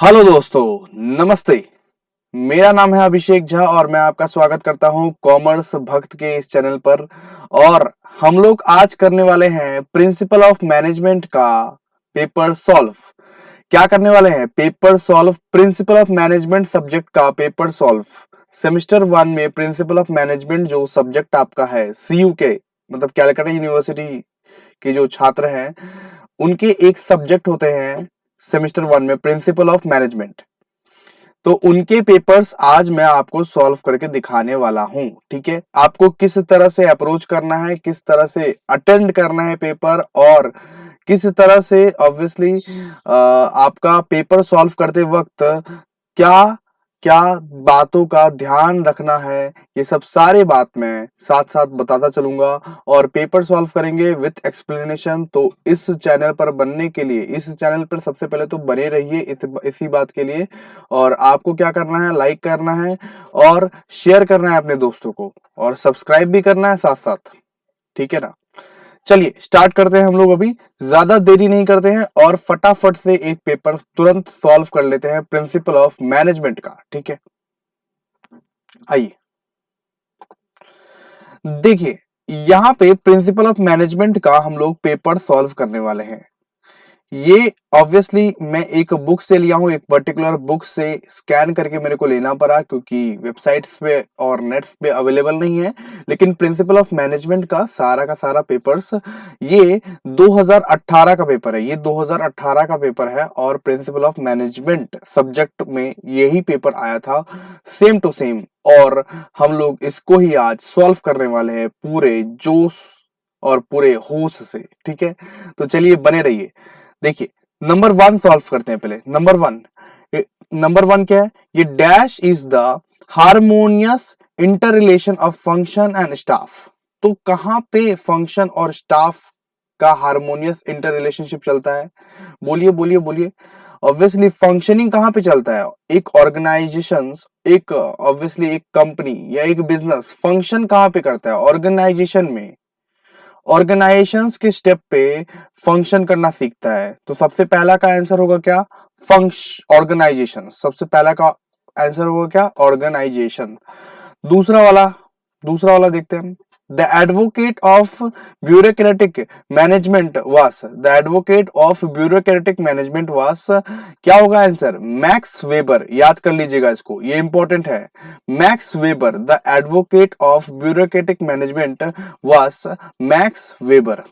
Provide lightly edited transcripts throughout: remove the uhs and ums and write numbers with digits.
Hello दोस्तों, नमस्ते। मेरा नाम है अभिषेक झा और मैं आपका स्वागत करता हूं कॉमर्स भक्त के इस चैनल पर। और हम लोग आज करने वाले हैं प्रिंसिपल ऑफ मैनेजमेंट का पेपर सॉल्व। क्या करने वाले हैं? Paper solve, principle of management subject का पेपर सॉल्व। सेमेस्टर 1 में प्रिंसिपल ऑफ मैनेजमेंट जो सब्जेक्ट आपका है सीयू के मतलब कैलकाटा यूनिवर्सिटी के जो छात्र हैं उनके एक सब्जेक्ट होते हैं सेमेस्टर 1 में प्रिंसिपल ऑफ मैनेजमेंट। तो उनके पेपर्स आज मैं आपको सॉल्व करके दिखाने वाला हूं। ठीक है, आपको किस तरह से अप्रोच करना है, किस तरह से अटेंड करना है पेपर, और किस तरह से ऑब्वियसली आपका पेपर सॉल्व करते वक्त क्या क्या बातों का ध्यान रखना है, ये सब सारे बात मैं साथ साथ बताता चलूंगा और पेपर सॉल्व करेंगे विथ एक्सप्लेनेशन। तो इस चैनल पर बनने के लिए, इस चैनल पर सबसे पहले तो बने रहिए इसी बात के लिए। और आपको क्या करना है, लाइक करना है और शेयर करना है अपने दोस्तों को, और सब्सक्राइब भी करना है साथ साथ। ठीक है ना? चलिए स्टार्ट करते हैं हम लोग। अभी ज्यादा देरी नहीं करते हैं और फटाफट से एक पेपर तुरंत सॉल्व कर लेते हैं प्रिंसिपल ऑफ मैनेजमेंट का। ठीक है, आइए देखिए, यहाँ पे प्रिंसिपल ऑफ मैनेजमेंट का हम लोग पेपर सॉल्व करने वाले हैं। ये ऑब्वियसली मैं एक बुक से लिया हूं, एक पर्टिकुलर बुक से स्कैन करके मेरे को लेना पड़ा क्योंकि वेबसाइट्स पे और नेट्स पे अवेलेबल नहीं है। लेकिन प्रिंसिपल ऑफ मैनेजमेंट का सारा पेपर्स ये 2018 का पेपर है, ये 2018 का पेपर है। और प्रिंसिपल ऑफ मैनेजमेंट सब्जेक्ट में यही पेपर आया था, सेम टू सेम। और हम लोग इसको ही आज सॉल्व करने वाले हैं पूरे जोश और पूरे होश से। ठीक है, तो चलिए बने रहिए। देखिए, नंबर 1 सॉल्व करते हैं पहले। नंबर 1 क्या है? ये dash is the harmonious inter relation of function and staff. तो कहां पे फंक्शन और स्टाफ का हारमोनियस इंटर रिलेशनशिप चलता है? बोलिए बोलिए बोलिए। ऑब्वियसली फंक्शनिंग कहां पे चलता है? एक ऑर्गेनाइजेशन, एक ऑब्वियसली एक कंपनी या एक बिजनेस फंक्शन कहां पे करता है? ऑर्गेनाइजेशन में। ऑर्गेनाइजेशंस के स्टेप पे फंक्शन करना सीखता है। तो सबसे पहला का आंसर होगा क्या? ऑर्गेनाइजेशन। सबसे पहला का आंसर होगा क्या? ऑर्गेनाइजेशन। दूसरा वाला दूसरा वाला देखते हैं। The advocate of bureaucratic management वास क्या होगा आंसर? Max weber. याद कर लीजिएगा इसको, ये इंपॉर्टेंट है। Max weber, the advocate of bureaucratic management वास मैक्स वेबर।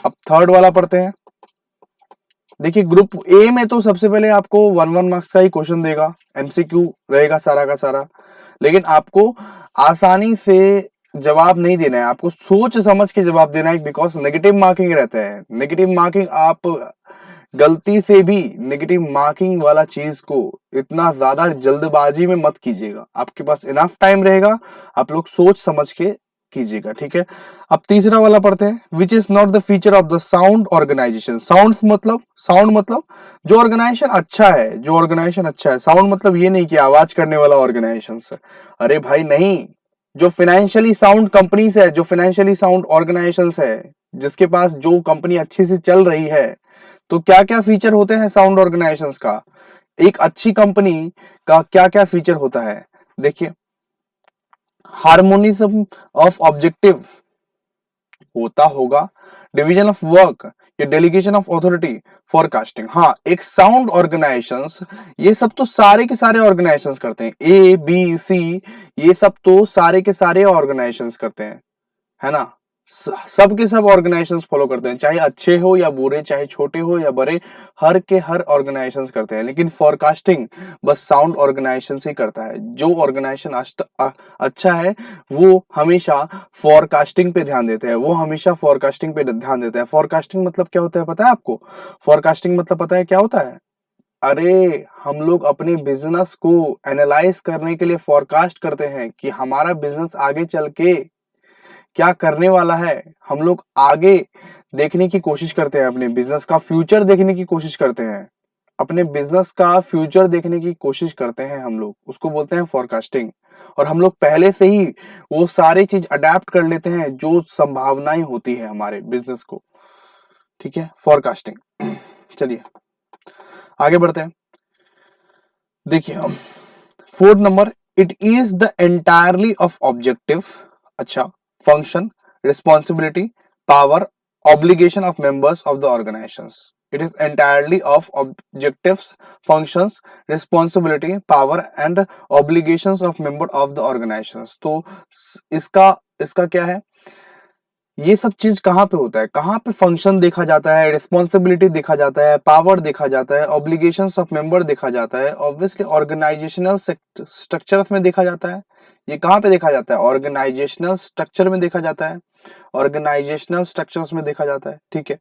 अब थर्ड वाला पढ़ते हैं। देखिए, ग्रुप ए में तो सबसे पहले आपको 1 मार्क्स का ही क्वेश्चन देगा, एमसीक्यू रहेगा सारा का सारा। लेकिन आपको आसानी से जवाब नहीं देना है, आपको सोच समझ के जवाब देना है, बिकॉज नेगेटिव मार्किंग रहता है। नेगेटिव मार्किंग, आप गलती से भी नेगेटिव मार्किंग वाला चीज को इतना ज्यादा जल्दबाजी में मत कीजिएगा। आपके पास इनफ टाइम रहेगा, आप लोग सोच समझ के कीजिएगा। ठीक है, अब तीसरा वाला पढ़ते हैं। Which is not the feature of the sound organization. Sound मतलब जो ऑर्गेनाइजेशन अच्छा है, जो ऑर्गेनाइजेशन अच्छा है। साउंड मतलब ये नहीं कि आवाज करने वाला ऑर्गेनाइजेशन है, अरे भाई नहीं। जो फाइनेंशियली साउंड कंपनीज है, जो फाइनेंशियली साउंड ऑर्गेनाइजेशन है, जिसके पास जो कंपनी अच्छी से चल रही है, तो क्या क्या फीचर होते हैं साउंड ऑर्गेनाइजेशंस का? एक अच्छी कंपनी का क्या क्या फीचर होता है? देखिए, हार्मोनिज्म ऑफ ऑब्जेक्टिव होता होगा, डिवीजन ऑफ वर्क या डेलीगेशन ऑफ अथॉरिटी, फोरकास्टिंग। हाँ, एक साउंड ऑर्गेनाइजेशंस, ये सब तो सारे के सारे ऑर्गेनाइजेशंस करते हैं। ए बी सी, ये सब तो सारे के सारे ऑर्गेनाइजेशंस करते हैं, है ना? सब के सब ऑर्गेनाइजेशंस फॉलो करते हैं, चाहे अच्छे हो या बुरे, चाहे छोटे हो या बड़े, हर के हर ऑर्गेनाइजेशंस करते हैं। लेकिन फोरकास्टिंग बस साउंड ऑर्गेनाइजेशन से करता है। जो ऑर्गेनाइजेशन अच्छा है वो हमेशा फोरकास्टिंग पे ध्यान देते हैं, वो हमेशा फोरकास्टिंग पे ध्यान देते हैं। फोरकास्टिंग मतलब क्या होता है पता है आपको? फोरकास्टिंग मतलब पता है क्या होता है? अरे, हम लोग अपने बिजनेस को एनालाइज करने के लिए फोरकास्ट करते हैं कि हमारा बिजनेस आगे चल के क्या करने वाला है। हम लोग आगे देखने की कोशिश करते हैं, अपने बिजनेस का फ्यूचर देखने की कोशिश करते हैं, अपने बिजनेस का फ्यूचर देखने की कोशिश करते हैं हम लोग, उसको बोलते हैं फोरकास्टिंग। और हम लोग पहले से ही वो सारी चीज अडेप्ट कर लेते हैं जो संभावनाएं होती है हमारे बिजनेस को। ठीक है, फोरकास्टिंग। चलिए आगे बढ़ते हैं। देखिए, fourth number, it is the entirely of objective, अच्छा, function, responsibility, power, obligation of members of the organisations. It is entirely of objectives, functions, responsibility, power and obligations of member of the organisations. तो इसका इसका क्या है, ये सब चीज कहाँ पे होता है, कहाँ पे फंक्शन देखा जाता है, रिस्पॉन्सिबिलिटी देखा जाता है, पावर देखा जाता है, ऑब्लिगेशंस ऑफ मेंबर देखा जाता है, ऑब्वियसली ऑर्गेनाइजेशनल स्ट्रक्चर्स में देखा जाता है। ये कहाँ पे देखा जाता है, ऑर्गेनाइजेशनल स्ट्रक्चर में देखा जाता है, ऑर्गेनाइजेशनल स्ट्रक्चर्स में देखा जाता है। ठीक है,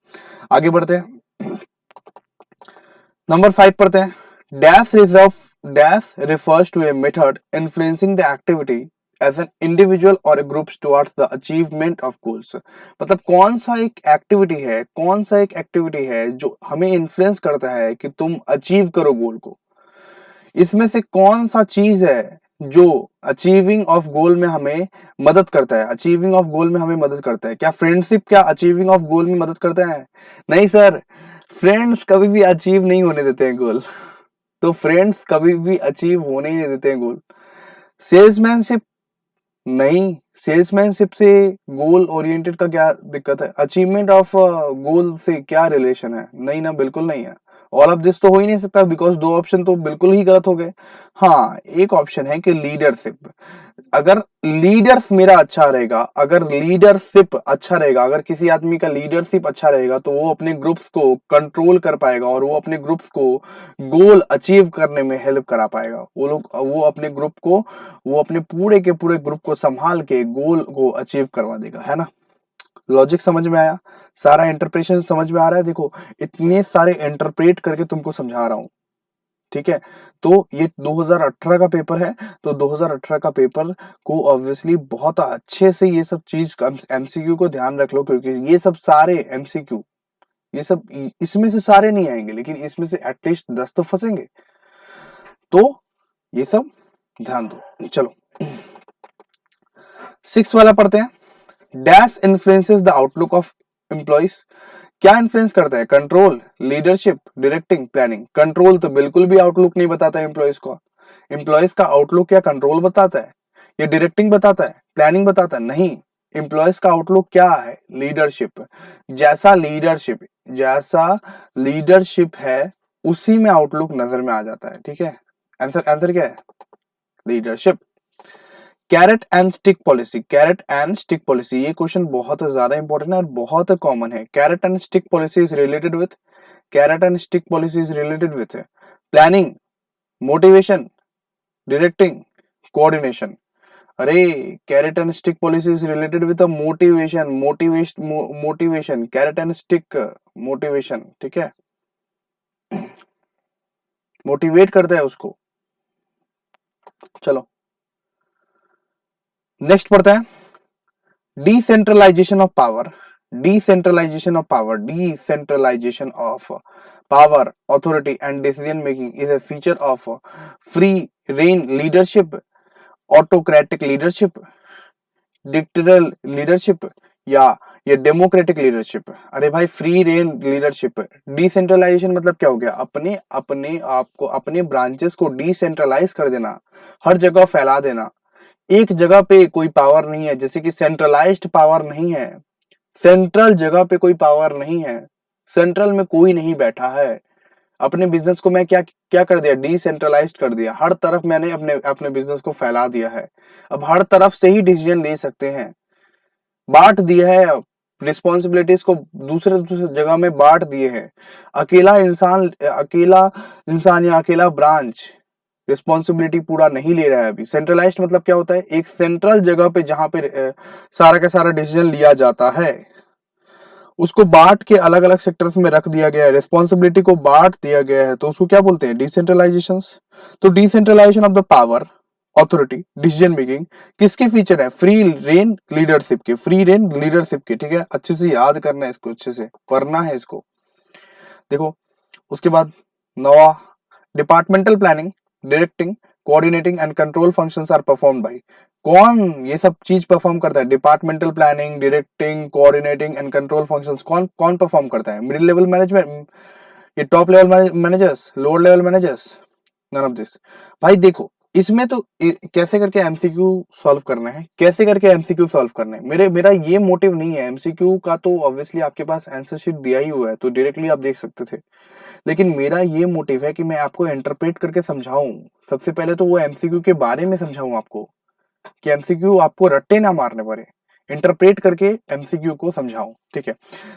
आगे बढ़ते हैं, नंबर 5 पढ़ते हैं। Dash refers to a method influencing the activity as an individual or a group towards the achievement of goals। मतलब कौन सा एक एक्टिविटी है, कौन सा एक एक्टिविटी है जो हमें इन्फ्लुएंस करता है कि तुम अचीव करो गोल को। इसमें से कौन सा चीज है जो अचीविंग ऑफ गोल में हमें मदद करता है, अचीविंग ऑफ गोल में हमें मदद करता है। क्या फ्रेंडशिप क्या अचीविंग ऑफ गोल में मदद करता है? नहीं सर, फ्रेंड्स कभी भी अचीव नहीं होने देते हैं गोल। तो फ्रेंड्स कभी भी अचीव होने ही नहीं देते हैं गोल। सेल्समैनशिप नहीं, सेल्समैनशिप से गोल ओरिएंटेड का क्या दिक्कत है? अचीवमेंट ऑफ गोल से क्या रिलेशन है? नहीं ना, बिल्कुल नहीं है। ऑल ऑफ दिस तो हो ही नहीं सकता, बिकॉज दो ऑप्शन तो बिल्कुल ही गलत हो गए। हाँ, एक ऑप्शन है कि लीडरशिप। अगर लीडर्स मेरा अच्छा रहेगा, अगर लीडरशिप अच्छा रहेगा, अगर किसी आदमी का लीडरशिप अच्छा रहेगा तो वो अपने ग्रुप्स को कंट्रोल कर पाएगा और वो अपने ग्रुप्स को गोल अचीव करने में हेल्प करा पाएगा। वो अपने ग्रुप को, वो अपने पूरे के पूरे ग्रुप को संभाल के गोल को अचीव करवा देगा, है ना। लॉजिक समझ में आया? सारा इंटरप्रेशन समझ में आ रहा है? देखो, इतने सारे इंटरप्रेट करके तुमको समझा रहा हूं, ठीक है। तो ये 2018 का पेपर है, तो 2018 का पेपर को ऑब्वियसली बहुत अच्छे से ये सब चीज एमसीक्यू को ध्यान रख लो, क्योंकि ये सब सारे एमसीक्यू, ये सब इसमें से सारे नहीं आएंगे, लेकिन इसमें से एटलीस्ट 10 तो फंसेंगे। तो ये सब ध्यान दो। चलो 6 वाला पढ़ते हैं। Dash influences the outlook of employees. क्या इन्फ्लुएंस करता है? Control, leadership, directing, planning. Control तो बिल्कुल भी आउटलुक नहीं बताता एम्प्लॉइज को। एम्प्लॉइज का आउटलुक क्या कंट्रोल बताता है, या डायरेक्टिंग बताता है, प्लानिंग बताता है? नहीं, एम्प्लॉइज का आउटलुक क्या है? लीडरशिप। जैसा लीडरशिप है उसी में आउटलुक नजर में आ जाता है, ठीक है। आंसर क्या है? Leadership. Carrot and stick policy, carrot and stick policy, ये क्वेश्चन बहुत ज्यादा इंपॉर्टेंट है और बहुत कॉमन है। Carrot and stick policy is related with, carrot and stick policy is related with planning, motivation, directing, coordination. अरे, carrot and stick policy is related with motivation, carrot and stick motivation, ठीक है, motivate करता है उसको। चलो next पढ़ते हैं। Decentralization of power, decentralization of power, decentralization of power, authority and decision making is a feature of free reign leadership, autocratic leadership, dictatorial leadership, या ये डेमोक्रेटिक लीडरशिप। अरे भाई, फ्री रेन लीडरशिप। डिसेंट्रलाइजेशन मतलब क्या हो गया? अपने अपने आपको, अपने ब्रांचेस को डिसेंट्रलाइज कर देना, हर जगह फैला देना। एक जगह पे कोई पावर नहीं है, जैसे कि सेंट्रलाइज्ड पावर नहीं है, सेंट्रल जगह पे कोई पावर नहीं है, सेंट्रल में कोई नहीं बैठा है। अपने बिजनेस को मैं क्या क्या कर दिया? डिसेंट्रलाइज्ड कर दिया। हर तरफ मैंने अपने अपने बिजनेस को फैला दिया है। अब हर तरफ से ही डिसीजन ले सकते हैं, बांट दिया है रिस्पॉन्सिबिलिटीज को, दूसरे दूसरे जगह में बांट दिए हैं। अकेला इंसान या अकेला ब्रांच रिस्पॉन्सिबिलिटी पूरा नहीं ले रहा है अभी। सेंट्रलाइज्ड मतलब क्या होता है? एक सेंट्रल जगह पे जहां पे सारा का सारा डिसीजन लिया जाता है, उसको बांट के अलग अलग सेक्टर्स में रख दिया गया है, रिस्पॉन्सिबिलिटी को बांट दिया गया है, तो उसको क्या बोलते हैं? डिसेंट्रलाइजेशन। तो decentralization of the power, authority, decision making किसके फीचर है? फ्री रेन लीडरशिप के, फ्री रेन लीडरशिप के, ठीक है। अच्छे से याद करना है इसको, अच्छे से पढ़ना है इसको। देखो उसके बाद 9वां, departmental planning, directing, coordinating and control functions are performed by. कौन ये सब चीज परफॉर्म करता है? Departmental planning, directing, coordinating and control functions कौन कौन परफॉर्म करता है? मिडिल लेवल मैनेजमेंट, ये top level managers, lower level managers, none of this. भाई देखो इसमें तो कैसे करके एमसीक्यू सॉल्व करना है, कैसे करके एमसीक्यू सॉल्व करना है, मेरा ये मोटिव नहीं है। एमसीक्यू का तो ऑब्वियसली आपके पास आंसर शीट दिया ही हुआ है तो डायरेक्टली आप देख सकते थे, लेकिन मेरा ये मोटिव है कि मैं आपको इंटरप्रेट करके समझाऊं। सबसे पहले तो वो एमसीक्यू के बारे में समझाऊं आपको, कि एमसीक्यू आपको रट्टे ना मारने पड़े, इंटरप्रेट करके एमसीक्यू को समझाऊं। ठीक है,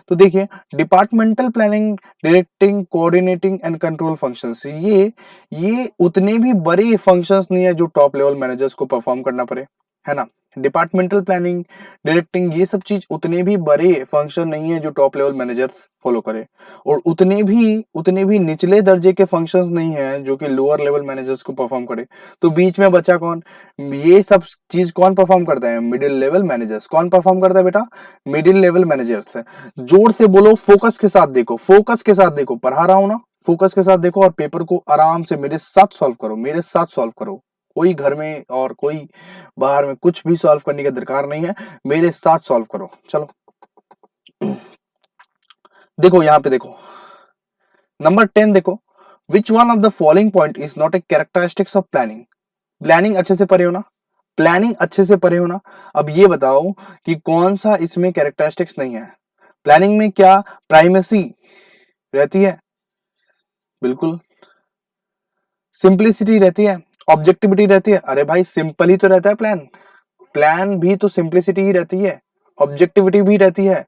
तो देखिए departmental planning, directing, coordinating and control functions, ये उतने भी बड़े फंक्शंस नहीं है जो टॉप लेवल मैनेजर्स को परफॉर्म करना पड़े, है ना। डिपार्टमेंटल प्लानिंग, डायरेक्टिंग, ये सब चीज उतने भी बड़े फंक्शन नहीं है जो टॉप लेवल मैनेजर्स फॉलो करे, और उतने भी निचले दर्जे के फंक्शंस नहीं है जो कि लोअर लेवल मैनेजर्स को परफॉर्म करे। तो बीच में बचा कौन, ये सब चीज कौन परफॉर्म करता है, मिडिल लेवल मैनेजर्स। कौन परफॉर्म करता है बेटा, मिडिल लेवल मैनेजर्स है। जोर से बोलो, फोकस के साथ देखो, फोकस के साथ देखो, पढ़ा रहा हूं ना, फोकस के साथ देखो और पेपर को आराम से मेरे साथ सॉल्व करो, मेरे साथ सॉल्व करो। कोई घर में और कोई बाहर में कुछ भी सॉल्व करने का दरकार नहीं है, मेरे साथ सॉल्व करो। चलो देखो यहां पे देखो, नंबर 10 देखो, विच one of the following point is not A characteristics of planning. Planning अच्छे से पढ़े हो ना, प्लानिंग अच्छे से पढ़े हो ना। अब ये बताओ कि कौन सा इसमें कैरेक्टरिस्टिक्स नहीं है। प्लानिंग में क्या प्राइमेसी रहती है, बिल्कुल। सिंपलिसिटी रहती है, ऑब्जेक्टिविटी रहती है, अरे भाई सिंपल ही तो रहता है प्लान, प्लान भी तो सिंपलिसिटी ही रहती है, ऑब्जेक्टिविटी भी रहती है।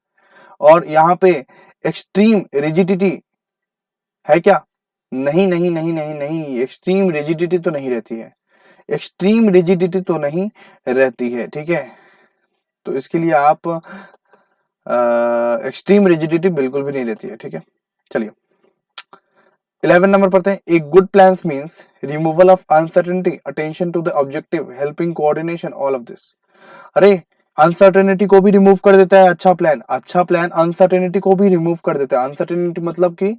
और यहाँ पे एक्सट्रीम रिजिडिटी है क्या, नहीं नहीं नहीं नहीं नहीं, एक्सट्रीम रिजिडिटी तो नहीं रहती है, एक्सट्रीम रिजिडिटी तो नहीं रहती है। ठीक है, तो इसके लिए आप एक्सट्रीम रिजिडिटी बिल्कुल भी नहीं रहती है। ठीक है, चलिए 11 नंबर पढ़ते हैं। एक good plan means removal of uncertainty, attention to the objective, helping coordination, all of this. अरे अनसर्टेनिटी को भी रिमूव कर देता है अच्छा प्लान, अच्छा प्लान अनसर्टेनिटी को भी रिमूव कर देता है। अनसर्टेनिटी मतलब कि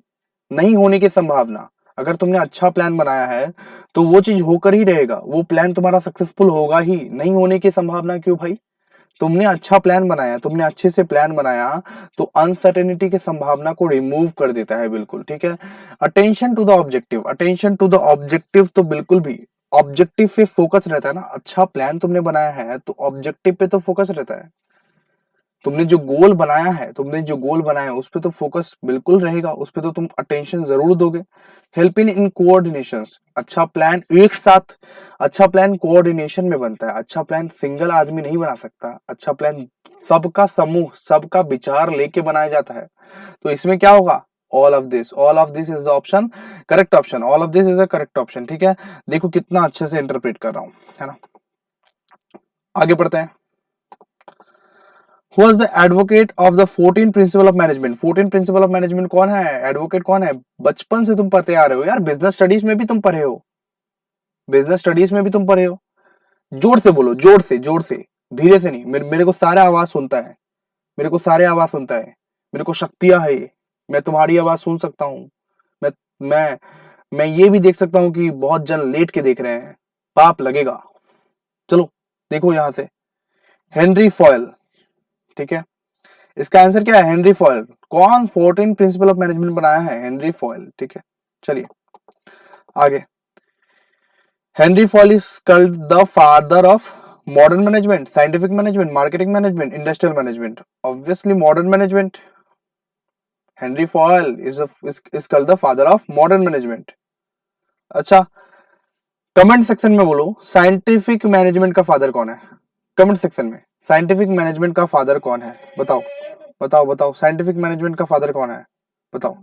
नहीं होने की संभावना। अगर तुमने अच्छा प्लान बनाया है तो वो चीज होकर ही रहेगा, वो प्लान तुम्हारा सक्सेसफुल होगा ही, नहीं होने की संभावना क्यों भाई। तुमने अच्छा प्लान बनाया, तुमने अच्छे से प्लान बनाया, तो अनसर्टेनिटी की संभावना को रिमूव कर देता है, बिल्कुल। ठीक है, attention to the objective, attention to the objective तो बिल्कुल भी ऑब्जेक्टिव पे फोकस रहता है ना। अच्छा प्लान तुमने बनाया है तो ऑब्जेक्टिव पे तो फोकस रहता है, तुमने जो गोल बनाया है, तुमने जो गोल बनाया है उस पे तो फोकस बिल्कुल रहेगा, उस पे तो तुम अटेंशन जरूर दोगे। हेल्पिंग इन कोऑर्डिनेशन, अच्छा प्लान एक साथ, अच्छा प्लान कोऑर्डिनेशन में बनता है, अच्छा प्लान सिंगल आदमी नहीं बना सकता, अच्छा प्लान सबका समूह, सबका विचार लेके बनाया जाता है। तो इसमें क्या होगा, all of this, all of this is the option, correct option, all of this is a correct option. ठीक है, देखो कितना अच्छे से इंटरप्रेट कर रहा हूं, है ना। आगे बढ़ते हैं। Who was the advocate of the 14 principle of management? 14 principle of management कौन है, एडवोकेट कौन है, बचपन से तुम पढ़ते आ रहे हो यार, बिजनेस स्टडीज में भी तुम पढ़े हो, बिजनेस स्टडीज में भी तुम पढ़े हो। जोर से बोलो, जोर से, जोर से, धीरे से नहीं, मेरे को सारा आवाज सुनता है, मेरे को सारे आवाज सुनता है, मेरे को शक्तियां है, मैं तुम्हारी आवाज सुन सकता हूँ। मैं मैं मैं ये भी देख सकता हूँ कि बहुत जन लेट के देख रहे हैं, पाप लगेगा। चलो देखो यहां से, हेनरी फॉयल। ठीक है, इसका आंसर क्या है, हेनरी फॉयल। कौन 14 प्रिंसिपल ऑफ मैनेजमेंट बनाया है, हेनरी फॉयल। ठीक है, चलिए आगे। Henry foil is called the father of modern management, scientific management, marketing management, industrial management, obviously modern management. Henry foil is called the father of modern management. अच्छा, comment section में बोलो scientific management का father कौन है, comment section में scientific management का father कौन है, बताओ बताओ बताओ, साइंटिफिक मैनेजमेंट का फादर कौन है, बताओ।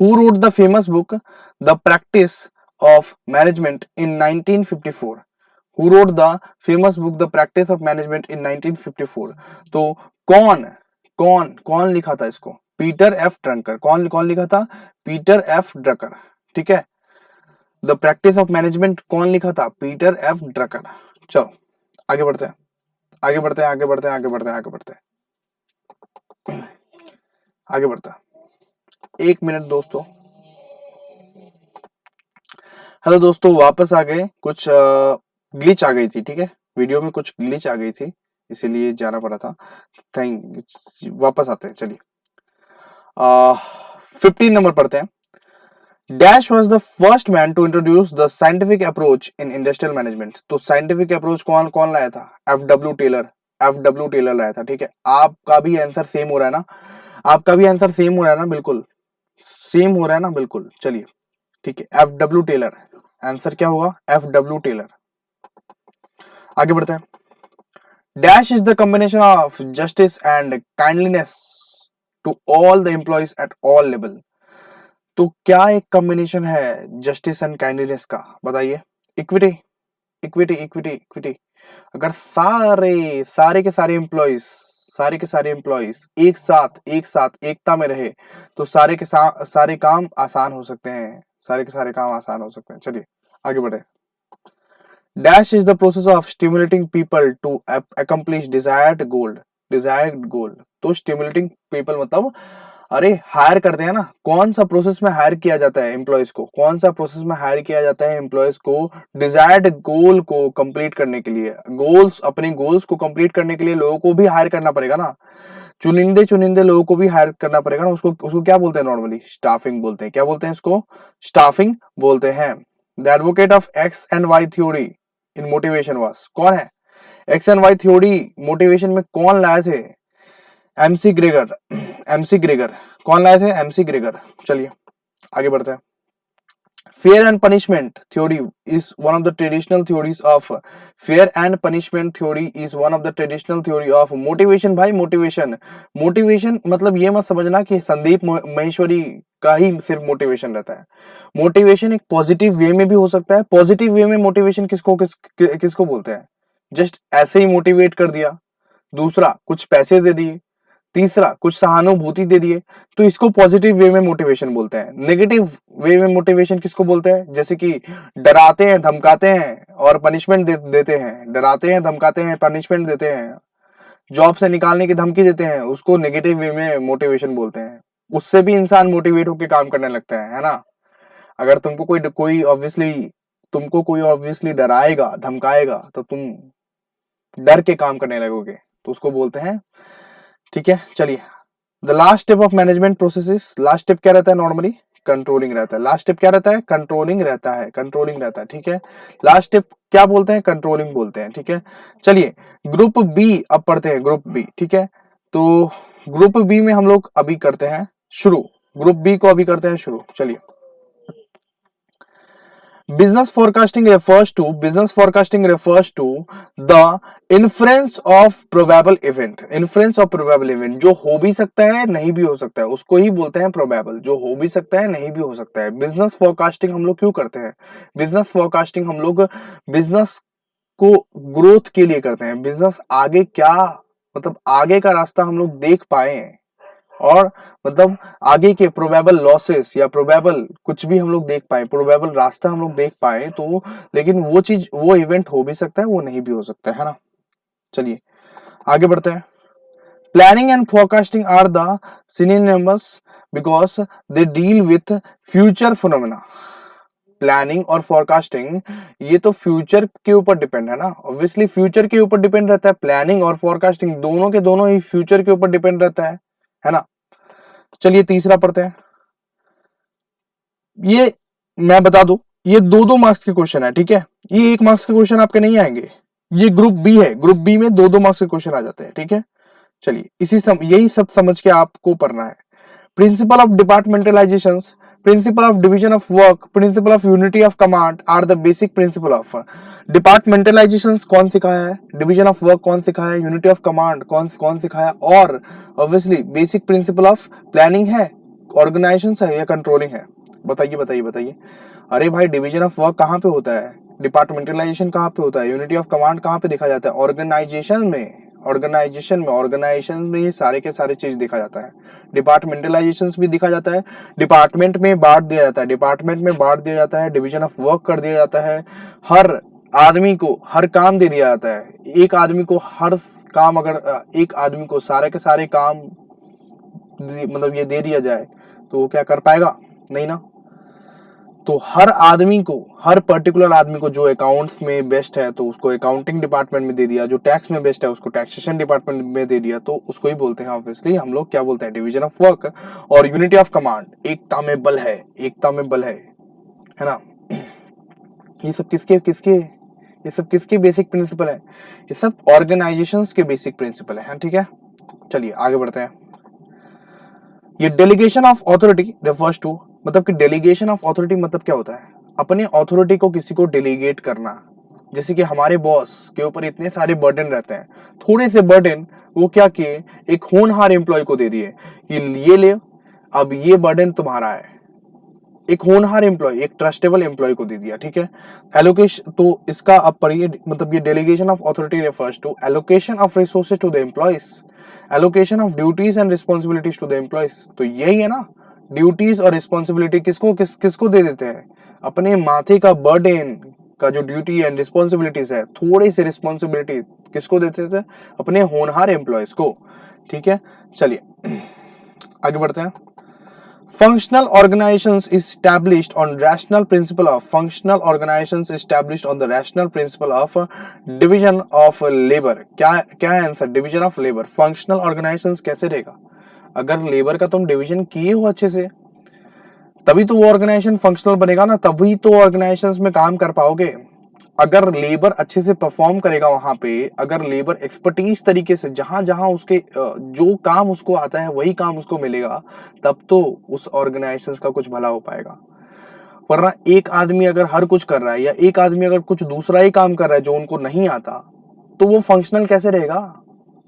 Who wrote the famous book The Practice of Management in 1954? Who wrote the famous book The Practice of Management in 1954? तो कौन कौन कौन लिखा था इसको, पीटर एफ ड्रकर। कौन कौन लिखा था, पीटर एफ ड्रकर। ठीक है, द प्रैक्टिस ऑफ मैनेजमेंट कौन लिखा था, पीटर एफ ड्रकर। चलो आगे बढ़ते हैं, आगे बढ़ते हैं, आगे बढ़ते हैं, आगे बढ़ते हैं, आगे बढ़ते हैं, आगे बढ़ते हैं। एक मिनट दोस्तों, हेलो दोस्तों, वापस आ गए, कुछ ग्लिच आ गई थी। ठीक है, वीडियो में कुछ ग्लिच आ गई थी, इसीलिए जाना पड़ा था। वापस आते हैं, चलिए 15 नंबर पढ़ते हैं। Dash was the first man to introduce the scientific approach in industrial management. तो साइंटिफिक अप्रोच कौन कौन लाया था? एफ डब्ल्यू टेलर लाया था। ठीक है, आपका भी आंसर सेम हो रहा है ना? आपका भी आंसर सेम हो रहा है ना? बिल्कुल सेम हो रहा है ना? बिल्कुल। चलिए ठीक है, एफ डब्ल्यू टेलर आंसर क्या होगा? F W Taylor. आगे बढ़ते हैं। Dash is the combination of justice and kindliness to all the employees at all level. तो क्या एक कॉम्बिनेशन है जस्टिस एंड काइंडलीनेस का? बताइए। Equity, equity, equity, equity. अगर सारे सारे के सारे एम्प्लॉयज एक साथ एकता में रहे तो सारे काम आसान हो सकते हैं। सारे के सारे काम आसान हो सकते हैं। चलिए आगे बढ़े। Dash is the process of stimulating people to accomplish desired goal. तो स्टिमुलेटिंग पीपल मतलब अरे हायर करते हैं ना, कौन सा प्रोसेस में हायर किया जाता है एम्प्लॉयज को? कौन सा प्रोसेस में हायर किया जाता है एम्प्लॉयज को? डिजायर्ड गोल को कंप्लीट करने के लिए, अपने गोल्स को कंप्लीट करने के लिए लोगों को भी हायर करना पड़ेगा ना। चुनिंदे चुनिंदे लोगों को भी हायर करना पड़ेगा ना। उसको उसको क्या बोलते हैं? नॉर्मली स्टाफिंग बोलते हैं। क्या बोलते हैं इसको? स्टाफिंग बोलते हैं। The advocate of X and Y theory in motivation was, कौन है? X and Y theory motivation में कौन लाए थे? MC Gregor. एमसी ग्रेगर कौन लाए थे? MC Gregor. चलिए आगे बढ़ते हैं। Fair and punishment theory is one of the traditional theories of fair and punishment theory is one of the traditional theory of motivation. भाई मोटिवेशन, मोटिवेशन मतलब ये मत समझना कि संदीप महेश्वरी का ही सिर्फ मोटिवेशन रहता है। मोटिवेशन एक पॉजिटिव वे में भी हो सकता है। पॉजिटिव वे में मोटिवेशन किसको बोलते हैं? जस्ट ऐसे ही मोटिवेट कर दिया। दूसरा, कुछ पैसे दे दिए। तीसरा, कुछ सहानुभूति दे दिए। तो इसको पॉजिटिव वे में मोटिवेशन बोलते हैं। नेगेटिव वे में मोटिवेशन किसको बोलते हैं? जैसे कि डराते हैं, धमकाते हैं और पनिशमेंट देते हैं। डराते हैं, धमकाते हैं, पनिशमेंट देते हैं, जॉब से निकालने की धमकी देते हैं, उसको नेगेटिव वे में मोटिवेशन बोलते हैं। उससे भी इंसान मोटिवेट होकर काम करने लगता है ना। अगर तुमको कोई ऑब्वियसली डराएगा, धमकाएगा तो तुम डर के काम करने लगोगे। तो उसको बोलते हैं। ठीक है, चलिए। The last step of management process, last step क्या रहता है? नॉर्मली कंट्रोलिंग रहता है। लास्ट स्टेप क्या रहता है? कंट्रोलिंग रहता है। कंट्रोलिंग रहता है। ठीक है, लास्ट स्टेप क्या बोलते हैं? कंट्रोलिंग बोलते हैं। ठीक है, चलिए ग्रुप बी अब पढ़ते हैं। ग्रुप बी, ठीक है। तो ग्रुप बी में हम लोग अभी करते हैं शुरू। ग्रुप बी को अभी करते हैं शुरू। चलिए। Business forecasting refers to the inference of probable event. Inference of probable event जो हो भी सकता है, नहीं भी हो सकता है, उसको ही बोलते हैं probable। जो हो भी सकता है, नहीं भी हो सकता है। बिजनेस फोरकास्टिंग हम लोग क्यों करते हैं? बिजनेस फोरकास्टिंग हम लोग बिजनेस को ग्रोथ के लिए करते हैं। बिजनेस आगे क्या, मतलब आगे का रास्ता हम लोग देख पाए और मतलब आगे के प्रोबेबल लॉसेस या प्रोबेबल कुछ भी हम लोग देख पाए, प्रोबेबल रास्ता हम लोग देख पाए तो, लेकिन वो चीज, वो इवेंट हो भी सकता है, वो नहीं भी हो सकता है ना। चलिए आगे बढ़ते हैं। Planning and forecasting are the synonyms because they deal with future phenomena. Planning और फोरकास्टिंग ये तो फ्यूचर के ऊपर डिपेंड है ना। ऑब्वियसली फ्यूचर के ऊपर डिपेंड रहता है। प्लानिंग और फोरकास्टिंग दोनों के दोनों ही फ्यूचर के ऊपर डिपेंड रहता है ना। चलिए तीसरा पढ़ते हैं। ये मैं बता दूं, ये 2-2 मार्क्स के क्वेश्चन है। ठीक है, ये 1 मार्क्स के क्वेश्चन आपके नहीं आएंगे। ये ग्रुप बी है, ग्रुप बी में 2-2 मार्क्स के क्वेश्चन आ जाते हैं। ठीक है, चलिए यही सब समझ के आपको पढ़ना है। Principle of departmentalization, principle of division of work, principle of unity of command are the basic principle of departmentalization. कौन सिखाया है? डिवीजन ऑफ वर्क कौन सिखाया है? यूनिटी ऑफ कमांड कौन कौन सिखाया? और obviously basic principle of planning है, ऑर्गेनाइजेशन है या कंट्रोलिंग है? बताइए बताइए बताइए। अरे भाई डिवीजन ऑफ वर्क कहाँ पे होता है? डिपार्टमेंटलाइजेशन कहाँ पे होता है? यूनिटी ऑफ कमांड कहाँ पे देखा जाता है? ऑर्गेनाइजेशन में। ऑर्गेनाइजेशन में ही सारे के सारे चीज देखा जाता है। डिपार्टमेंटलाइजेशन भी देखा जाता है। डिपार्टमेंट में बांट दिया जाता है, डिपार्टमेंट में बांट दिया जाता है, डिवीजन ऑफ वर्क कर दिया जाता है। हर आदमी को हर काम दे दिया जाता है। एक आदमी को हर काम, अगर एक आदमी को सारे के सारे काम मतलब ये दे दिया जाए तो वो क्या कर पाएगा? नहीं ना। तो हर आदमी को, हर पर्टिकुलर आदमी को जो अकाउंट्स में बेस्ट है तो उसको अकाउंटिंग डिपार्टमेंट में दे दिया, जो टैक्स में बेस्ट है उसको टैक्सेशन डिपार्टमेंट में दे दिया, तो उसको ही बोलते हैं ऑब्वियसली हम लोग क्या बोलते हैं, डिवीजन ऑफ वर्क और यूनिटी ऑफ कमांड। एकता में बल है, एकता में बल है ना। ये सब किसके बेसिक प्रिंसिपल है? ये सब ऑर्गेनाइजेशंस के बेसिक प्रिंसिपल है, ठीक है। चलिए आगे बढ़ते हैं। ये delegation of authority refers to, मतलब कि डेलीगेशन ऑफ अथॉरिटी मतलब क्या होता है? अपने अथॉरिटी को किसी को डेलीगेट करना। जैसे कि हमारे बॉस के ऊपर इतने सारे बर्डन रहते हैं, थोड़े से बर्डन वो क्या किए, एक होनहार एम्प्लॉय को दे दिए कि ये ले, अब ये बर्डन तुम्हारा है। एक होनहार एम्प्लॉय, एक ट्रस्टेबल एम्प्लॉय को दे दिया, ठीक है। एलोकेशन, तो इसका अब पढ़िए, मतलब ये delegation of authority refers to allocation of resources to the employees, allocation of duties and responsibilities to the employees. तो यही है ना, ड्यूटीज और रिस्पॉन्सिबिलिटी किसको दे देते हैं? अपने माथे का बर्डन का जो ड्यूटी एंड रिस्पॉन्सिबिलिटीज है, थोड़ी सी रिस्पॉन्सिबिलिटी किसको देते थे? अपने होनहार एम्प्लॉयज को, ठीक है। चलिए आगे बढ़ते हैं। Functional organizations established on rational principle of division of labor। क्या है answer? Division of labour. Functional organisations कैसे रहेगा? अगर लेबर का तुम डिवीजन किए हो अच्छे से, तभी तो वो ऑर्गेनाइजेशन फंक्शनल बनेगा ना, तभी तो ऑर्गेनाइजेशंस में काम कर पाओगे। अगर लेबर अच्छे से परफॉर्म करेगा वहां पे, अगर लेबर एक्सपर्टीज तरीके से जहां जहां उसके जो काम उसको आता है वही काम उसको मिलेगा, तब तो उस ऑर्गेनाइजेशन का कुछ भला हो पाएगा। वरना एक आदमी अगर हर कुछ कर रहा है या एक आदमी अगर कुछ दूसरा ही काम कर रहा है जो उनको नहीं आता, तो वो फंक्शनल कैसे रहेगा?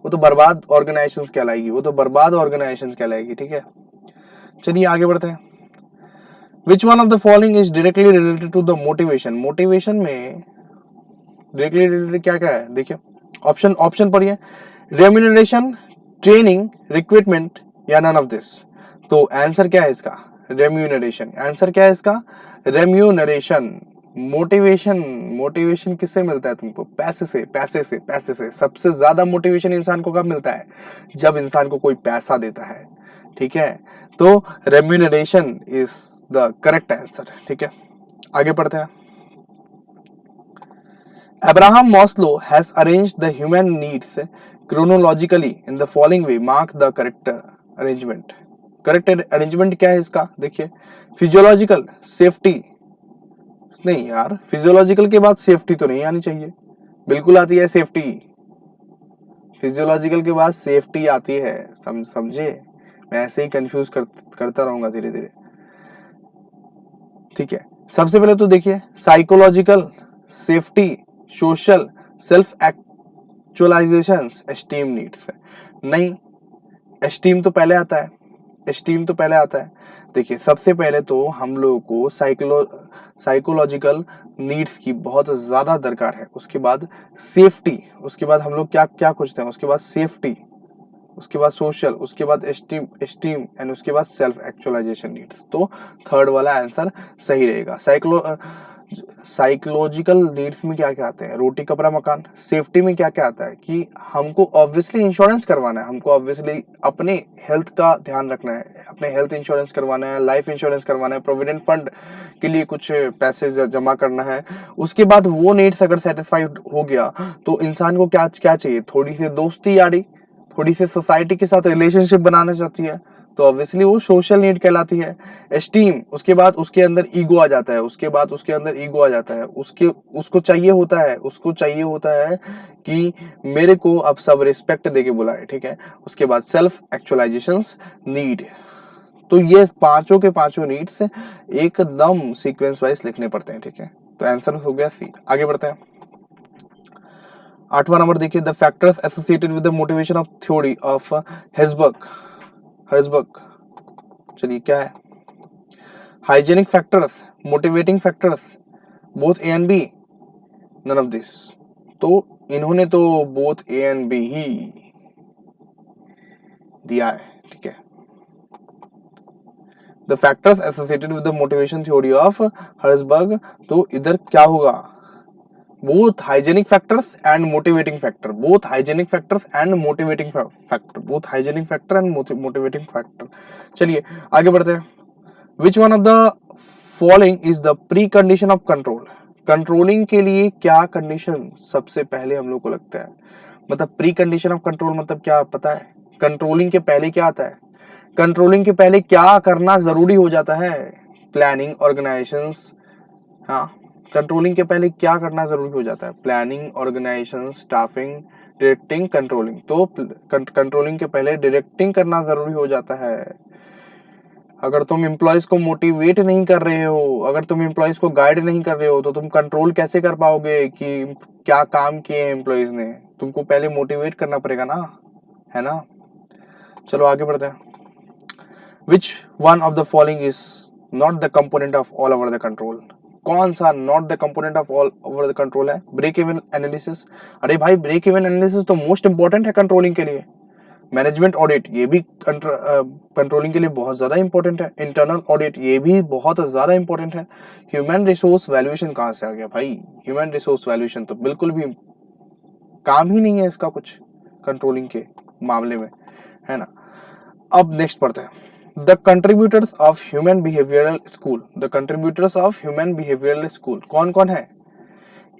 वो तो बर्बाद ऑर्गेनाइजेशन कहलाएगी, वो तो बर्बाद ऑर्गेनाइजेशन कहलाएगी, ठीक है। चलिए आगे बढ़ते हैं। Which one of the following is directly related to the motivation? Motivation में डायरेक्टली रिलेटेड क्या क्या है? देखिए ऑप्शन पढ़िए। रेम्यूनरेशन, ट्रेनिंग, रिक्रूटमेंट या नन ऑफ दिस। तो आंसर क्या है इसका? रेम्यूनरेशन। आंसर क्या है इसका? रेम्यूनरेशन। मोटिवेशन किससे मिलता है तुमको? पैसे से। सबसे ज्यादा मोटिवेशन इंसान को कब मिलता है? जब इंसान को कोई पैसा देता है, ठीक है। तो remuneration is the correct answer, ठीक है। आगे पढ़ते हैं। Abraham Maslow has arranged the human needs chronologically in the following way. Mark the correct arrangement. Correct arrangement क्या है इसका? देखिए, फिजियोलॉजिकल, सेफ्टी, नहीं यार, फिजियोलॉजिकल के बाद सेफ्टी तो नहीं आनी चाहिए। बिल्कुल आती है सेफ्टी, फिजियोलॉजिकल के बाद सेफ्टी आती है, समझे। मैं ऐसे ही कंफ्यूज करता रहूंगा धीरे धीरे, ठीक है। सबसे पहले तो देखिए, psychological, safety, social, self actualization, esteem needs. नहीं, एस्टीम तो पहले आता है। देखिए, सबसे पहले तो हम लोगों को साइकोलॉजिकल नीड्स की बहुत ज्यादा दरकार है, उसके बाद सेफ्टी, उसके बाद हम लोग क्या क्या खोजते हैं, उसके बाद सेफ्टी, उसके बाद सोशल, उसके बाद एस्टीम एंड उसके बाद सेल्फ एक्चुअलाइजेशन नीड्स। तो थर्ड वाला आंसर सही रहेगा। साइकोलॉजिकल नीड्स में क्या क्या आते हैं? रोटी कपड़ा मकान। सेफ्टी में क्या क्या आता है कि हमको ऑब्वियसली इंश्योरेंस करवाना है, हमको ऑब्वियसली अपने हेल्थ का ध्यान रखना है, अपने हेल्थ इंश्योरेंस करवाना है, लाइफ इंश्योरेंस करवाना है, प्रोविडेंट फंड के लिए कुछ पैसे जमा करना है। उसके बाद वो नीड्स अगर सेटिस्फाइड हो गया तो इंसान को क्या क्या चाहिए? थोड़ी सी दोस्ती यारी, थोड़ी सी सोसाइटी के साथ रिलेशनशिप बनाना चाहती है, तो ऑब्वियसली वो सोशल नीड कहलाती है। एस्टीम, उसके बाद उसके अंदर ईगो आ जाता है, उसको चाहिए होता है कि मेरे को अब सब रिस्पेक्ट देके बुलाए, ठीक है। उसके बाद सेल्फ एक्चुअलाइजेशन नीड। तो ये पांचों के पांचों नीड्स एकदम सीक्वेंस वाइज लिखने पड़ते हैं, ठीक है। तो आंसर हो गया सी। आगे बढ़ते हैं। 8वां नंबर देखिए, the factors associated with the motivation of theory of Herzberg. चलिए क्या है? Hygienic factors, motivating factors, both A and B, none of this. तो इन्होंने तो बोथ ए एंड बी ही दिया है, ठीक है। The factors associated with the motivation theory of Herzberg, तो इधर क्या होगा? both hygienic factors and motivating factor, both hygienic factors and motivating factor, both hygienic factor and motivating factor। चलिए आगे बढ़ते हैं। which one of the following is the pre condition of control. Controlling के लिए क्या कंडीशन सबसे पहले हम लोग को लगता है, मतलब प्री कंडीशन ऑफ कंट्रोल मतलब क्या पता है? कंट्रोलिंग के पहले क्या आता है? कंट्रोलिंग के पहले क्या करना जरूरी हो जाता है? Planning, organisations. हाँ, कंट्रोलिंग के पहले क्या करना जरूरी हो जाता है? Planning, organization, staffing, directing, controlling. तो कंट्रोलिंग के पहले डायरेक्टिंग करना जरूरी हो जाता है। अगर तुम एम्प्लॉयज को मोटिवेट नहीं कर रहे हो, अगर तुम एम्प्लॉयज को गाइड नहीं कर रहे हो, तो तुम कंट्रोल कैसे कर पाओगे कि क्या काम किए एम्प्लॉयज ने? तुमको पहले मोटिवेट करना पड़ेगा ना, है ना। चलो आगे बढ़ते हैं। Which one of the following is not the component of all over the control? कौन सा not the component of all over the control है? Break even analysis. अरे भाई, ब्रेक इवन एनालिसिस तो मोस्ट इंपॉर्टेंट है कंट्रोलिंग के लिए। Management audit ये भी कंट्रोलिंग के लिए बहुत ज्यादा इंपॉर्टेंट है। इंटरनल ऑडिट ये भी बहुत ज्यादा इंपॉर्टेंट है। ह्यूमन रिसोर्स वैल्यूएशन कहाँ से आ गया भाई? ह्यूमन रिसोर्स वैल्यूएशन तो बिल्कुल भी काम ही नहीं है इसका कुछ कंट्रोलिंग के मामले में, है ना। अब नेक्स्ट पढ़ते हैं। The contributors of human behavioural school. The contributors of human behavioural school कौन कौन है?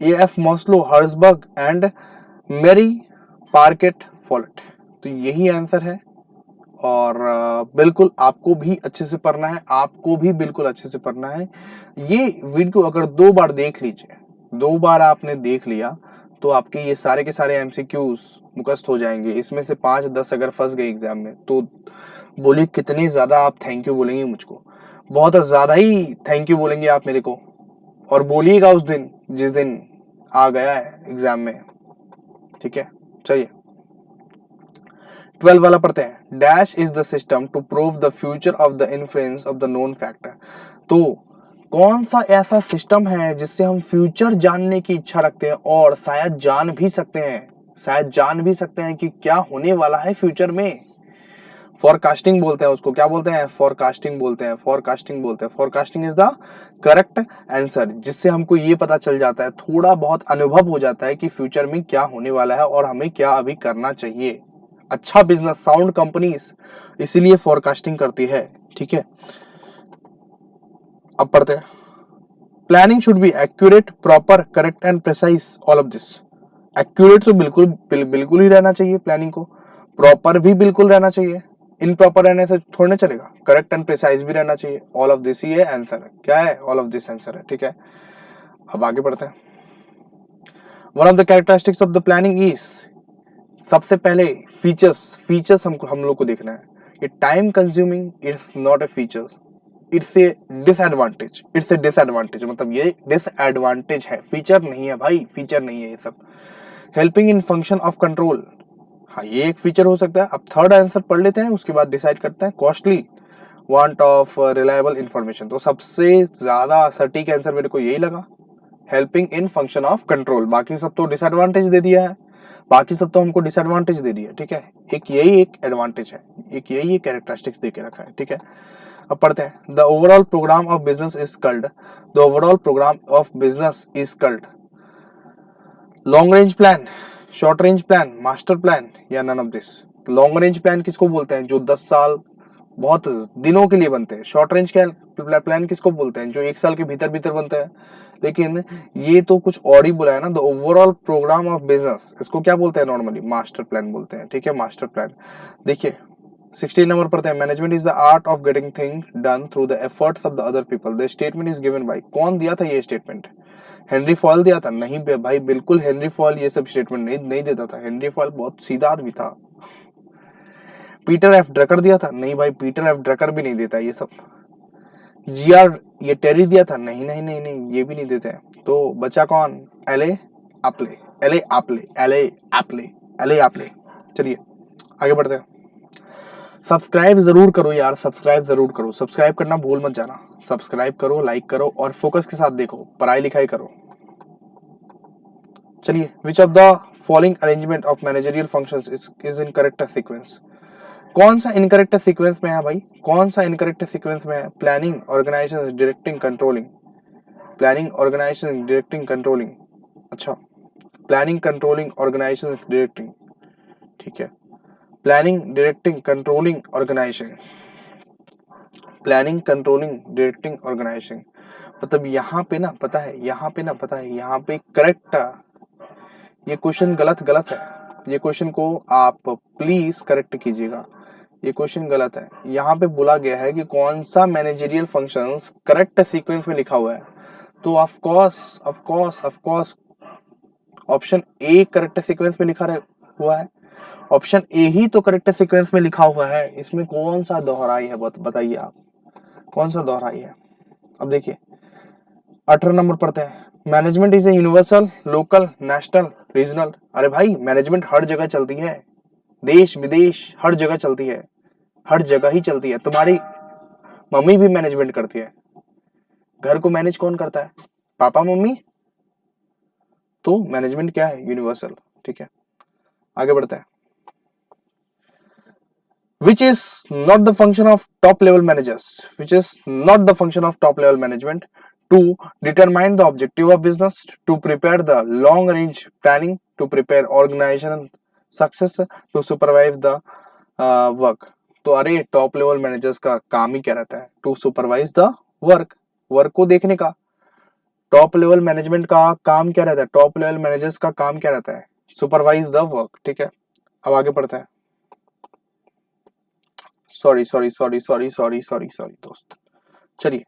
एफ मॉस्लो, हर्जबर्ग एंड मेरी पार्केट फॉलेट। तो यही आंसर है। और बिल्कुल आपको भी अच्छे से पढ़ना है, आपको भी बिल्कुल अच्छे से पढ़ना है। ये वीडियो अगर 2 बार देख लीजिए, 2 बार आपने देख लिया तो आपके ये सारे के सारे एमसीक्यूज मुखस्त हो जाएंगे। इसमें से 5-10 अगर फंस गए एग्जाम में तो बोलिए कितनी ज्यादा आप थैंक यू बोलेंगे मुझको। बहुत ज्यादा ही थैंक यू बोलेंगे आप मेरे को। और बोलिएगा उस दिन जिस दिन आ गया है एग्जाम में, ठीक है। चलिए 12 वाला पढ़ते हैं। Dash is the system to prove the future of the influence of the known factor. तो कौन सा ऐसा सिस्टम है जिससे हम फ्यूचर जानने की इच्छा रखते हैं और शायद जान भी सकते हैं, शायद जान भी सकते हैं कि क्या होने वाला है फ्यूचर में? फॉरकास्टिंग बोलते हैं उसको। क्या बोलते हैं? फॉरकास्टिंग बोलते हैं, फॉरकास्टिंग बोलते हैं। Forecasting is the correct answer, जिससे हमको ये पता चल जाता है, थोड़ा बहुत अनुभव हो जाता है कि फ्यूचर में क्या होने वाला है और हमें क्या अभी करना चाहिए। अच्छा बिजनेस, साउंड कंपनीज इसीलिए फॉरकास्टिंग करती है, ठीक है। अब पढ़ते हैं। Planning should be accurate, proper, correct and precise. All of this. Accurate तो बिल्कुल ही रहना चाहिए प्लानिंग को, प्रॉपर भी बिल्कुल रहना चाहिए, इनप्रॉपर रहने से थोड़ा ना चलेगा, करेक्ट एंड प्रिसाइज भी रहना चाहिए। ऑल ऑफ दिस ही है आंसर है। क्या है? ऑल ऑफ दिस आंसर है, ठीक है। अब आगे बढ़ते हैं। One of the characteristics of the planning is, सबसे पहले फीचर्स हम लोग को देखना है। ये time consuming, it's not a feature, it's a disadvantage. It's a disadvantage मतलब ये डिसएडवांटेज है, फीचर नहीं है भाई, फीचर नहीं है ये सब। Helping in function of control, हाँ ये एक फीचर हो सकता है। अब थर्ड आंसर पढ़ लेते हैं, उसके बाद डिसाइड करते हैं। Costly, want of reliable information. तो सबसे ज्यादा सटीक आंसर मेरे को यही लगा, helping in function of control. बाकी सब तो डिसएडवांटेज दे दिया है, बाकी सब तो हमको डिसएडवांटेज दे दिया, ठीक है। एक यही एक एडवांटेज है, एक यही एक कैरेक्टरिस्टिक्स दे के रखा है, ठीक है। अब पढ़ते हैं। The overall programme of business is called, the overall programme of business is called long range plan, short range plan, master plan या none of this. Long range plan किसको बोलते हैं? जो 10 साल बहुत दिनों के लिए बनते हैं। शॉर्ट रेंज प्लान किसको बोलते हैं? जो 1 साल के भीतर भीतर बनते हैं। लेकिन ये तो कुछ और ही बोला है ना, the overall programme of business, इसको क्या बोलते हैं? नॉर्मली मास्टर प्लान बोलते हैं, ठीक है, मास्टर प्लान। देखिए 16 नंबर पढ़ते हैं। Management is the art of getting thing done through the efforts of the other people. The statement is given by, कौन दिया था ये स्टेटमेंट? हेनरी फॉयल दिया था? नहीं भाई, बिल्कुल हेनरी फॉयल ये सब स्टेटमेंट नहीं देता था। हेनरी फॉयल बहुत सीधा आदमी था। पीटर एफ ड्रकर दिया था? नहीं भाई, पीटर एफ ड्रकर भी नहीं देता ये सब। जीआर ये टेरी दिया था? नहीं नहीं नहीं नहीं, ये भी नहीं देते हैं। तो बचा कौन? एले आपले, एले आपले, एले आपले, एले आपले। चलिए आगे बढ़ते हैं। सब्सक्राइब जरूर करो यार, सब्सक्राइब जरूर करो, सब्सक्राइब करना भूल मत जाना। सब्सक्राइब करो, लाइक करो और फोकस के साथ देखो, पढ़ाई लिखाई करो। चलिए, विच of the following arrangement of managerial functions is in correct sequence? कौन सा इनकरेक्ट सीक्वेंस में है भाई? कौन सा इनकरेक्ट सीक्वेंस में है? Planning, organization, directing, controlling. Planning, organization, directing, controlling. अच्छा, प्लानिंग, कंट्रोलिंग, ऑर्गेनाइजेशन, डायरेक्टिंग, ठीक है। Planning, directing, controlling, organization. Planning, controlling, directing, organizing. मतलब यहाँ पे ना पता है, यहाँ पे करेक्ट, ये क्वेश्चन गलत है। ये क्वेश्चन को आप प्लीज करेक्ट कीजिएगा, ये क्वेश्चन गलत है। यहाँ पे बोला गया है कि कौन सा मैनेजरियल फंक्शंस करेक्ट सीक्वेंस में लिखा हुआ है, तो of course option A correct sequence में लिखा हुआ है। ऑप्शन ए ही तो करेक्ट सीक्वेंस में लिखा हुआ है, इसमें कौन सा दोहराई है बताइए आप, कौन सा दोहराई है। अब देखिए 18 नंबर पढ़ते हैं, management is a universal, local, national, regional. अरे भाई मैनेजमेंट हर जगह चलती है, देश विदेश हर जगह चलती है, हर जगह ही चलती है। तुम्हारी मम्मी भी मैनेजमेंट करती है। घर को मैनेज कौन करता है, पापा मम्मी। तो मैनेजमेंट क्या है, यूनिवर्सल। ठीक है, आगे बढ़ते हैं। Which is not the function of top level managers, which is not the function of top level management to determine the objective of business, to prepare the long range planning, to prepare organizational success, to supervise the work। तो अरे top level managers का काम ही क्या रहता है, to supervise the work, work को देखने का। टॉप लेवल मैनेजमेंट का काम क्या रहता है, टॉप लेवल मैनेजर्स का काम क्या रहता है, सुपरवाइज द वर्क। ठीक है, अब आगे पढ़ते हैं। सॉरी दोस्त, चलिए।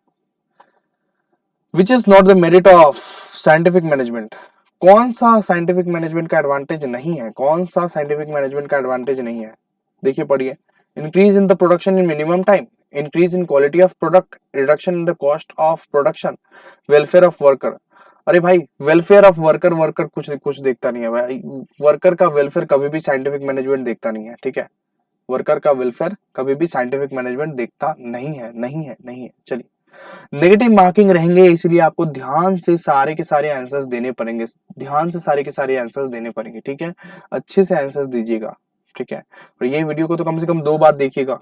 विच is not the merit of scientific management. कौन सा साइंटिफिक मैनेजमेंट का एडवांटेज नहीं है, कौन सा साइंटिफिक मैनेजमेंट का एडवांटेज नहीं है, देखिए पढ़िए। Increase in the production in minimum time, increase in quality of product, reduction in the cost of production, welfare of worker. अरे भाई वेलफेयर ऑफ वर्कर, वर्कर कुछ देखता नहीं है भाई, वर्कर का वेलफेयर कभी भी साइंटिफिक मैनेजमेंट देखता नहीं है। ठीक है, वर्कर का वेलफेयर कभी भी साइंटिफिक मैनेजमेंट देखता नहीं है। चलिए, नेगेटिव मार्किंग रहेंगे, इसलिए आपको ध्यान से सारे के सारे आंसर्स देने पड़ेंगे, ठीक है, अच्छे से आंसर्स दीजिएगा। ठीक है, और ये वीडियो को तो कम से कम 2 बार देखिएगा,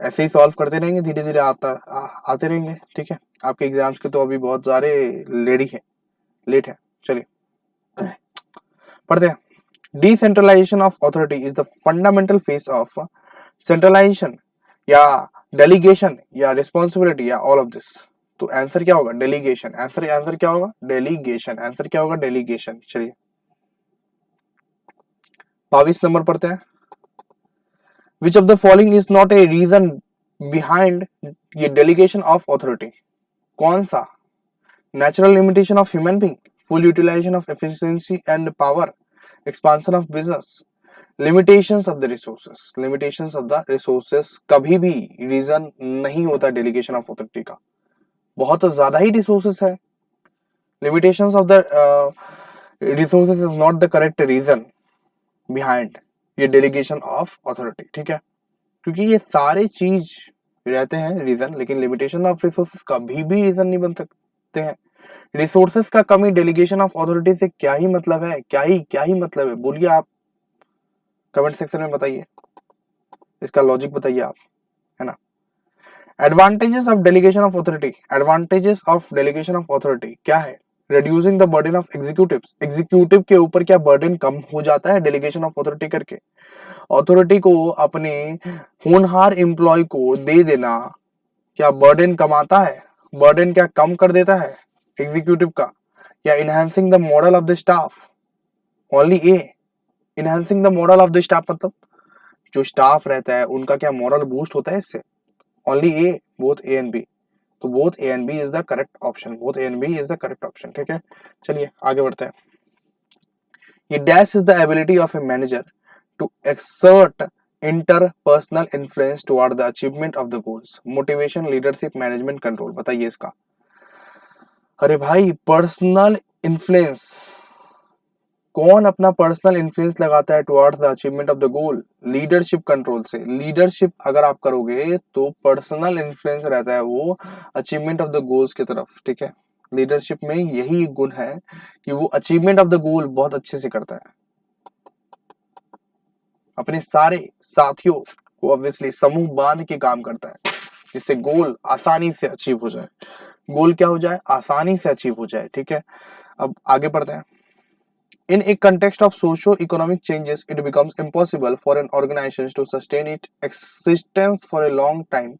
ऐसे ही सॉल्व करते रहेंगे, धीरे धीरे आते रहेंगे। ठीक है, आपके एग्जाम्स के तो अभी बहुत सारे लेट है। चलिए पढ़ते हैं। Decentralization of authority is the fundamental phase of centralization या डेलीगेशन या रिस्पॉन्सिबिलिटी या ऑल ऑफ दिस। तो आंसर क्या होगा, डेलीगेशन। आंसर क्या होगा, डेलीगेशन। चलिए 22 नंबर पढ़ते हैं। Which of the following is not a reason behind ये डेलीगेशन ऑफ अथॉरिटी। कौन सा, natural limitation of human being, full utilization of efficiency and power, expansion of business, limitations of the resources कभी भी reason नहीं होता delegation of authority का। बहुत ज्यादा ही रिसोर्सेस है, limitations of the resources is not the correct reason behind ये डेलीगेशन ऑफ अथॉरिटी। ठीक है, क्योंकि ये सारे चीज रहते हैं रीजन, लेकिन लिमिटेशन ऑफ रिसोर्सेस कभी भी रीजन नहीं बन सकते हैं। रिसोर्सेस का कमी डेलीगेशन ऑफ अथॉरिटी से क्या ही मतलब है, क्या ही मतलब है, बोलिए आप कमेंट सेक्शन में बताइए, इसका लॉजिक बताइए आप, है ना। Advantages of delegation of authority क्या है, reducing the burden of executive के ऊपर क्या बर्डन कम हो जाता है डेलीगेशन ऑफ अथॉरिटी करके। अथॉरिटी को अपने होनहार एम्प्लॉय को दे देना क्या बर्डन कमाता है, बर्डन क्या कम कर देता है एग्जीक्यूटिव का, या enhancing the moral of the staff. Only A, enhancing the moral of the staff मतलब जो स्टाफ रहता है उनका क्या मॉरल बूस्ट होता है इससे। Only A, both A and B. तो both A and B is the correct option. ठीक है, चलिए आगे बढ़ते हैं। ये dash is the ability of a manager to exert interpersonal influence toward the achievement of the goals, motivation, leadership, management, control. बताइए इसका। अरे भाई पर्सनल इन्फ्लुएंस, कौन अपना पर्सनल इन्फ्लुएंस लगाता है towards the achievement of the goal, leadership control से। Leadership अगर आप करोगे तो पर्सनल इन्फ्लुएंस रहता है वो अचीवमेंट ऑफ द गोल्स की तरफ। ठीक है, लीडरशिप में यही गुण है कि वो अचीवमेंट ऑफ द गोल बहुत अच्छे से करता है, अपने सारे साथियों को ऑब्वियसली समूह बांध के काम करता है जिससे गोल आसानी से अचीव हो जाए, गोल क्या हो जाए, आसानी से अचीव हो जाए। ठीक है, अब आगे बढ़ते हैं। In a context of socio-economic changes, it becomes impossible for an organization to sustain its existence for a long time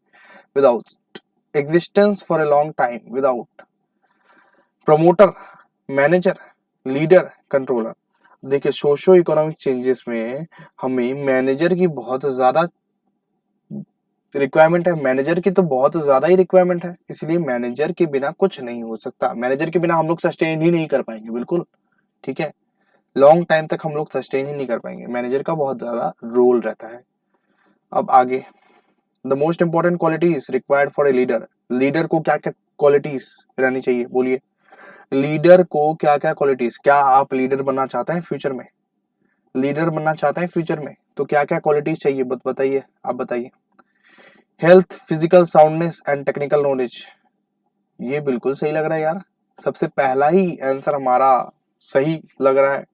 without promoter, manager, leader, controller. देखिए सोशो इकोनॉमिक चेंजेस में हमें मैनेजर की बहुत ज्यादा रिक्वायरमेंट है, मैनेजर की तो बहुत ज्यादा ही रिक्वायरमेंट है, इसलिए मैनेजर के बिना कुछ नहीं हो सकता, मैनेजर के बिना हम लोग सस्टेन ही नहीं कर पाएंगे, बिल्कुल ठीक है, लॉन्ग टाइम तक हम लोग सस्टेन ही नहीं कर पाएंगे, मैनेजर का बहुत ज्यादा रोल रहता है। अब आगे, the most important qualities required for a leader, leader को क्या क्या क्वालिटीज रहनी चाहिए, बोलिए लीडर को क्या क्या क्वालिटीज, क्या आप लीडर बनना चाहते हैं फ्यूचर में, लीडर बनना चाहते हैं फ्यूचर में तो क्या क्या क्वालिटीज चाहिए बताइए, आप बताइए। Health, physical soundness and technical knowledge, ये बिल्कुल सही लग रहा है यार, सबसे पहला ही आंसर हमारा सही लग रहा है।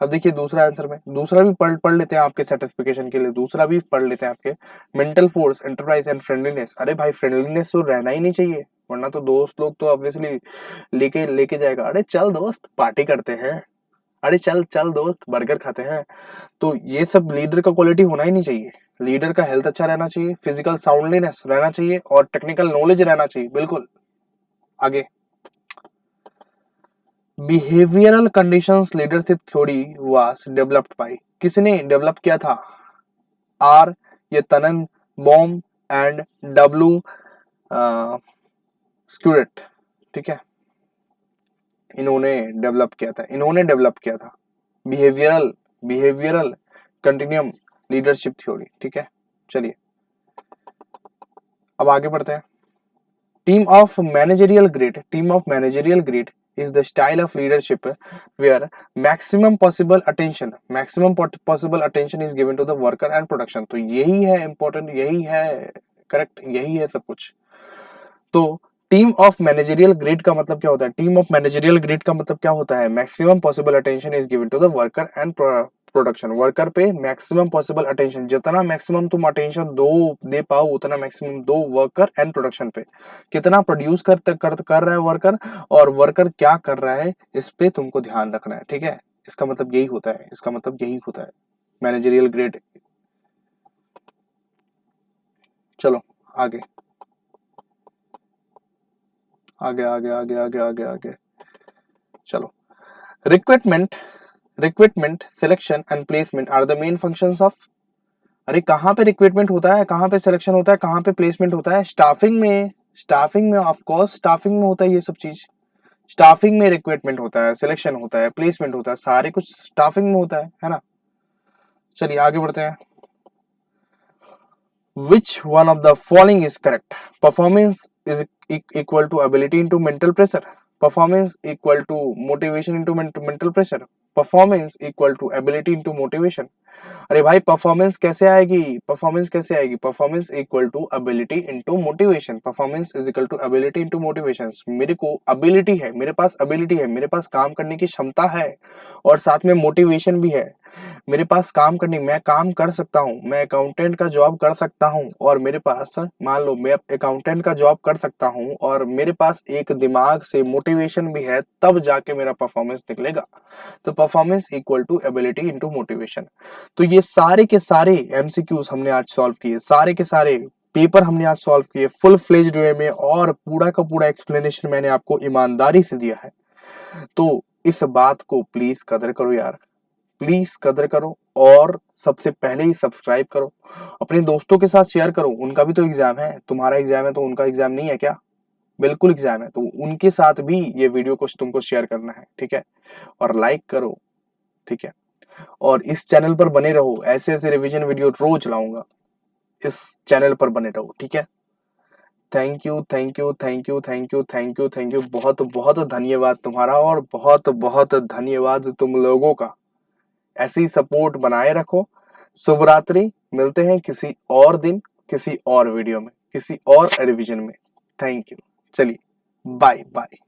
अब देखिए दूसरा आंसर में, दूसरा भी पढ़ लेते हैं आपके सेटिस्फिकेशन के लिए, दूसरा भी पढ़ लेते हैं आपके, mental force, enterprise and friendliness. अरे भाई फ्रेंडलीनेस तो रहना ही नहीं चाहिए, वरना तो दोस्त लोग तो ऑब्वियसली लेके लेके जाएगा, अरे चल दोस्त पार्टी करते हैं, अरे चल चल दोस्त बर्गर खाते हैं, तो ये सब लीडर का क्वालिटी होना ही नहीं चाहिए। लीडर का हेल्थ अच्छा रहना चाहिए, फिजिकल साउंडलीनेस रहना चाहिए और टेक्निकल नॉलेज रहना चाहिए, बिल्कुल। आगे, behavioural conditions leadership theory was developed by, किसने डेवलप किया था, आर ये तनन बॉम एंड डब्ल्यू स्क्यूरेट, ठीक है, इन्होंने डेवलप किया था बिहेवियरल कंटिन्यूम लीडरशिप थ्योरी, ठीक है। चलिए अब आगे बढ़ते हैं। Team of managerial grade is the style of leadership where maximum possible attention is given to the worker and production। तो यही है important, यही है करेक्ट, यही है सब कुछ। तो टीम ऑफ मैनेजरियल ग्रेड का मतलब क्या होता है, टीम ऑफ मैनेजरियल ग्रेड का मतलब क्या होता है, maximum possible attention is given to the worker and production, worker पे मैक्सिमम पॉसिबल अटेंशन, जितना मैक्सिमम तुम अटेंशन दे पाओ उतना मैक्सिमम दो वर्कर एंड प्रोडक्शन पे, कितना प्रोड्यूस कर रहा है वर्कर और वर्कर क्या कर रहा है इस पे तुमको ध्यान रखना है, ठीक है, इसका मतलब यही होता है, मैनेजरियल ग्रेड। चलो आगे आगे आगे आगे आगे आगे आगे चलो, recruitment selection and placement are the main functions of, अरे कहाँ पे रिक्रूटमेंट होता है, कहाँ पे सिलेक्शन होता है, कहाँ पे प्लेसमेंट होता है, स्टाफिंग में ऑफ कोर्स स्टाफिंग में होता है ये सब चीज, स्टाफिंग में रिक्रूटमेंट होता है, सिलेक्शन होता है, प्लेसमेंट होता है, सारे कुछ स्टाफिंग में होता है ना। चलिए आगे बढ़ते हैं। Which one of the following is correct? Performance is equal to ability into mental pressure. Performance equal to motivation into mental pressure. Performance equal to ability into motivation. अरे भाई परफॉर्मेंस कैसे आएगी, performance equal to ability into motivation, performance is equal to ability into motivation. मेरे को ability है, मेरे पास काम करने की क्षमता है और साथ में मोटिवेशन भी है, मेरे पास मैं काम कर सकता हूँ, मैं अकाउंटेंट का जॉब कर सकता हूँ और मेरे पास मान लो मैं अकाउंटेंट का जॉब कर सकता हूँ और मेरे पास एक दिमाग से मोटिवेशन भी है, तब जाके मेरा परफॉर्मेंस निकलेगा। तो performance equal to ability into motivation. तो ये सारे के सारे एमसीक्यूज हमने आज सॉल्व किए, सारे के सारे पेपर हमने आज सॉल्व किए फुल फ्लेज्ड वे में, और पूरा का पूरा एक्सप्लेनेशन मैंने आपको ईमानदारी से दिया है। तो इस बात को प्लीज कदर करो यार, प्लीज कदर करो और सबसे पहले ही सब्सक्राइब करो, अपने दोस्तों के साथ शेयर करो, उनका भी तो एग्जाम है, तुम्हारा एग्जाम है तो उनका एग्जाम नहीं है क्या, बिल्कुल एग्जाम है, तो उनके साथ भी ये वीडियो को तुमको शेयर करना है, ठीक है, और लाइक करो, ठीक है, और इस चैनल पर बने रहो, ऐसे ऐसे रिवीजन वीडियो रोज लाऊंगा, इस चैनल पर बने रहो, ठीक है। Thank you thank you thank you thank you thank you thank you, बहुत बहुत धन्यवाद तुम्हारा और बहुत बहुत धन्यवाद तुम लोगों का, ऐसी सपोर्ट बनाए रखो। शुभ रात्रि, मिलते हैं किसी और दिन, किसी और वीडियो में, किसी और रिवीजन में। थैंक यू, चलिए बाय बाय।